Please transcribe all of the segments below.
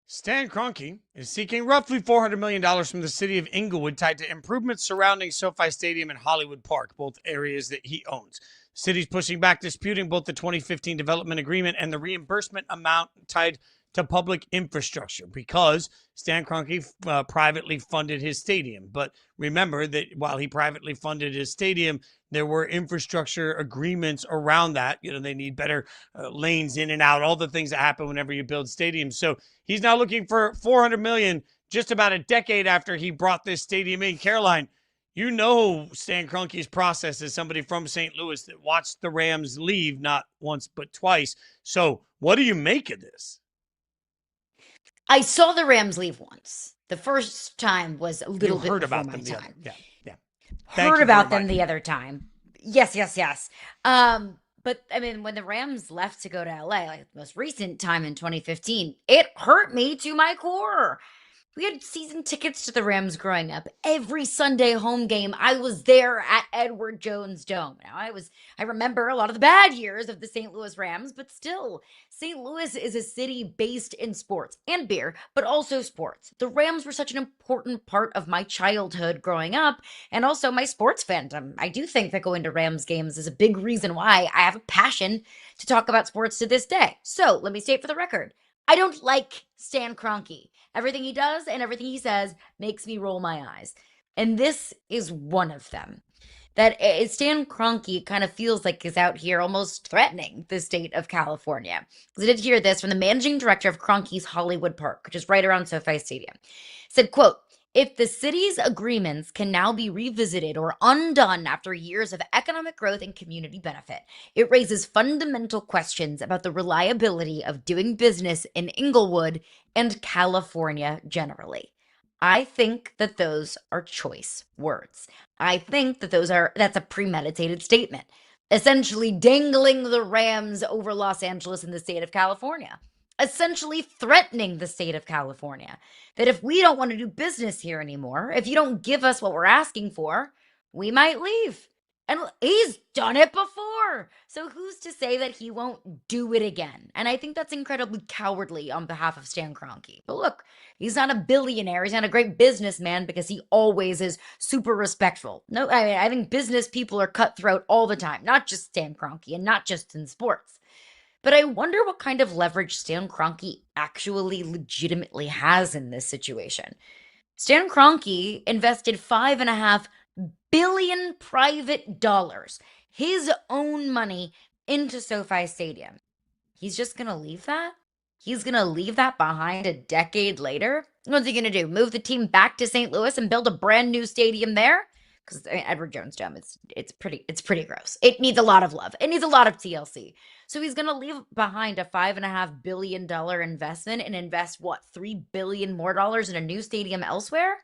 Stan Kroenke is seeking roughly $400 million from the city of Inglewood tied to improvements surrounding SoFi Stadium and Hollywood Park, both areas that he owns. The city's pushing back, disputing both the 2015 development agreement and the reimbursement amount tied to public infrastructure because Stan Kroenke privately funded his stadium. But remember that while he privately funded his stadium, there were infrastructure agreements around that. You know, they need better lanes in and out, all the things that happen whenever you build stadiums. So he's now looking for $400 million just about a decade after he brought this stadium in. Caroline, you know Stan Kroenke's process as somebody from St. Louis that watched the Rams leave not once but twice. So what do you make of this? I saw the Rams leave once. The first time was a little bit heard before about my them time. Yeah. Heard about them the other time. Yes. But I mean, when the Rams left to go to LA, like the most recent time in 2015, it hurt me to my core. We had season tickets to the Rams growing up. Every Sunday home game, I was there at Edward Jones Dome. Now, I remember a lot of the bad years of the St. Louis Rams, but still, St. Louis is a city based in sports and beer, but also sports. The Rams were such an important part of my childhood growing up and also my sports fandom. I do think that going to Rams games is a big reason why I have a passion to talk about sports to this day. So, let me state for the record, I don't like Stan Kroenke. Everything he does and everything he says makes me roll my eyes. And this is one of them. That Stan Kroenke kind of feels like is out here almost threatening the state of California. Because I did hear this from the managing director of Kroenke's Hollywood Park, which is right around SoFi Stadium. Said, quote, if the city's agreements can now be revisited or undone after years of economic growth and community benefit, it raises fundamental questions about the reliability of doing business in Inglewood and California generally. I think that those are choice words. I think that that's a premeditated statement, essentially dangling the Rams over Los Angeles and the state of California, essentially threatening the state of California that if we don't want to do business here anymore, if you don't give us what we're asking for, we might leave. And he's done it before. So who's to say that he won't do it again? And I think that's incredibly cowardly on behalf of Stan Kroenke. But look, he's not a billionaire. He's not a great businessman because he always is super respectful. No, I think business people are cutthroat all the time, not just Stan Kroenke and not just in sports. But I wonder what kind of leverage Stan Kroenke actually legitimately has in this situation. Stan Kroenke invested $5.5 billion private dollars, his own money, into SoFi Stadium. He's just going to leave that? He's going to leave that behind a decade later? What's he going to do? Move the team back to St. Louis and build a brand new stadium there? Because Edward Jones Dome, it's pretty gross. It needs a lot of love. It needs a lot of TLC. So he's going to leave behind a $5.5 billion investment and invest what, $3 billion more in a new stadium elsewhere.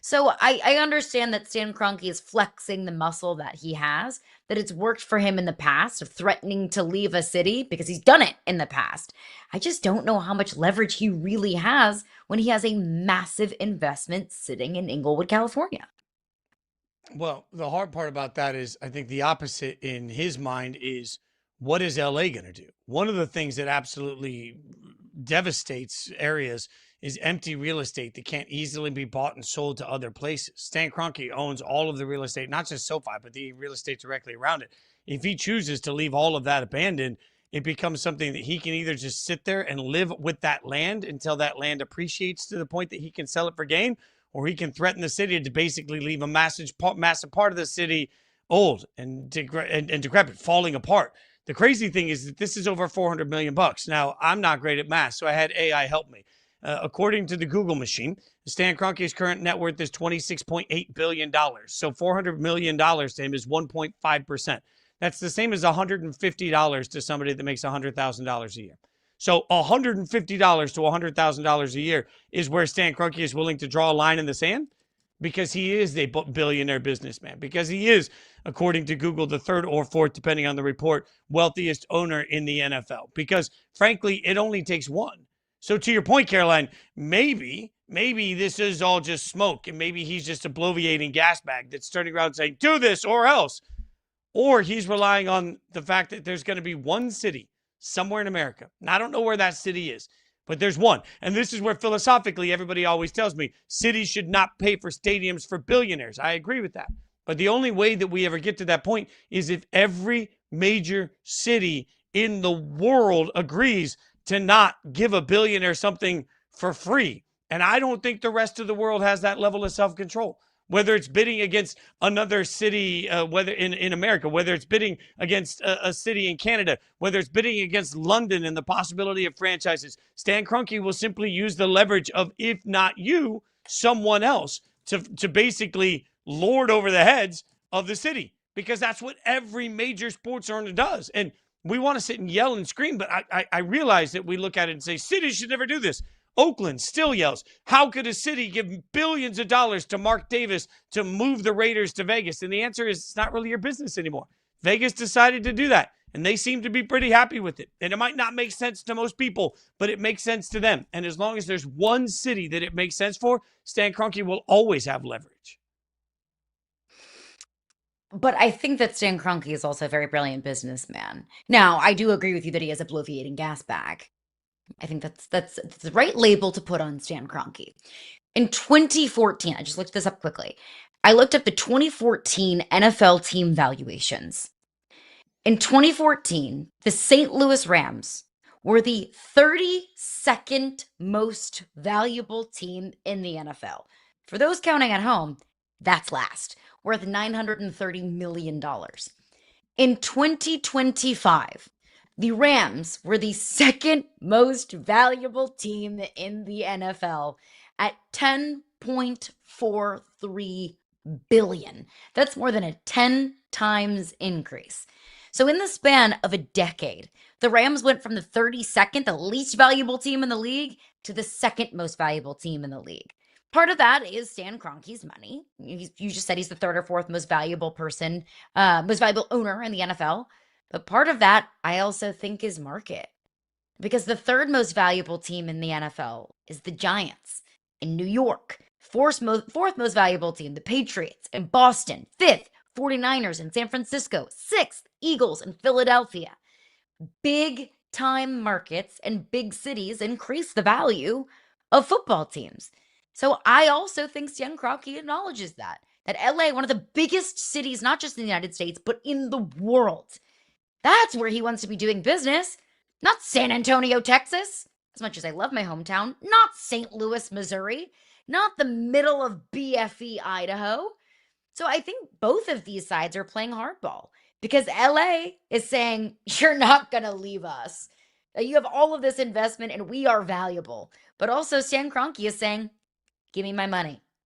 So I understand that Stan Kroenke is flexing the muscle that he has, that it's worked for him in the past of threatening to leave a city because he's done it in the past. I just don't know how much leverage he really has when he has a massive investment sitting in Inglewood, California. Well, the hard part about that is I think the opposite in his mind is what is LA going to do? One of the things that absolutely devastates areas is empty real estate that can't easily be bought and sold to other places. Stan Kroenke owns all of the real estate, not just SoFi, but the real estate directly around it. If he chooses to leave all of that abandoned, it becomes something that he can either just sit there and live with that land until that land appreciates to the point that he can sell it for gain, or he can threaten the city to basically leave a massive part of the city old and decrepit, falling apart. The crazy thing is that this is over 400 million bucks. Now, I'm not great at math, so I had AI help me. According to the Google machine, Stan Kroenke's current net worth is $26.8 billion. So $400 million to him is 1.5%. That's the same as $150 to somebody that makes $100,000 a year. So $150 to $100,000 a year is where Stan Kroenke is willing to draw a line in the sand because he is a billionaire businessman, because he is, according to Google, the third or fourth, depending on the report, wealthiest owner in the NFL. Because frankly, it only takes one. So to your point, Caroline, maybe this is all just smoke, and maybe he's just a bloviating gas bag that's turning around saying, do this or else. Or he's relying on the fact that there's going to be one city somewhere in America, and I don't know where that city is, But there's one. And this is where philosophically everybody always tells me cities should not pay for stadiums for billionaires. I agree with that. But the only way that we ever get to that point is if every major city in the world agrees to not give a billionaire something for free. And I don't think the rest of the world has that level of self-control. Whether it's bidding against another city, whether in America, whether it's bidding against a city in Canada, whether it's bidding against London and the possibility of franchises, Stan Kroenke will simply use the leverage of, if not you, someone else to basically lord over the heads of the city, because that's what every major sports owner does. And we want to sit and yell and scream, but I realize that we look at it and say, cities should never do this. Oakland still yells, how could a city give billions of dollars to Mark Davis to move the Raiders to Vegas? And the answer is, it's not really your business anymore. Vegas decided to do that, and they seem to be pretty happy with it. And it might not make sense to most people, but it makes sense to them. And as long as there's one city that it makes sense for, Stan Kroenke will always have leverage. But I think that Stan Kroenke is also a very brilliant businessman. Now, I do agree with you that he has a bloviating gas bag. I think that's the right label to put on Stan Kroenke. In 2014, I just looked this up quickly. I looked up the 2014 NFL team valuations. In 2014, the St. Louis Rams were the 32nd most valuable team in the NFL. For those counting at home, that's last, worth $930 million. In 2025, the Rams were the second most valuable team in the NFL at $10.43 billion. That's more than a 10 times increase. So in the span of a decade, the Rams went from the 32nd, the least valuable team in the league, to the second most valuable team in the league. Part of that is Stan Kroenke's money. You just said he's the third or fourth most valuable person, most valuable owner in the NFL. But part of that, I also think, is market. Because the third most valuable team in the NFL is the Giants in New York. Fourth most valuable team, the Patriots in Boston. Fifth, 49ers in San Francisco. Sixth, Eagles in Philadelphia. Big time markets and big cities increase the value of football teams. So I also think Stan Kroenke acknowledges that LA, one of the biggest cities, not just in the United States, but in the world. That's where he wants to be doing business, not San Antonio, Texas. As much as I love my hometown, not St. Louis, Missouri, not the middle of BFE, Idaho. So I think both of these sides are playing hardball because LA is saying, you're not going to leave us. You have all of this investment and we are valuable. But also Stan Kroenke is saying, give me my money.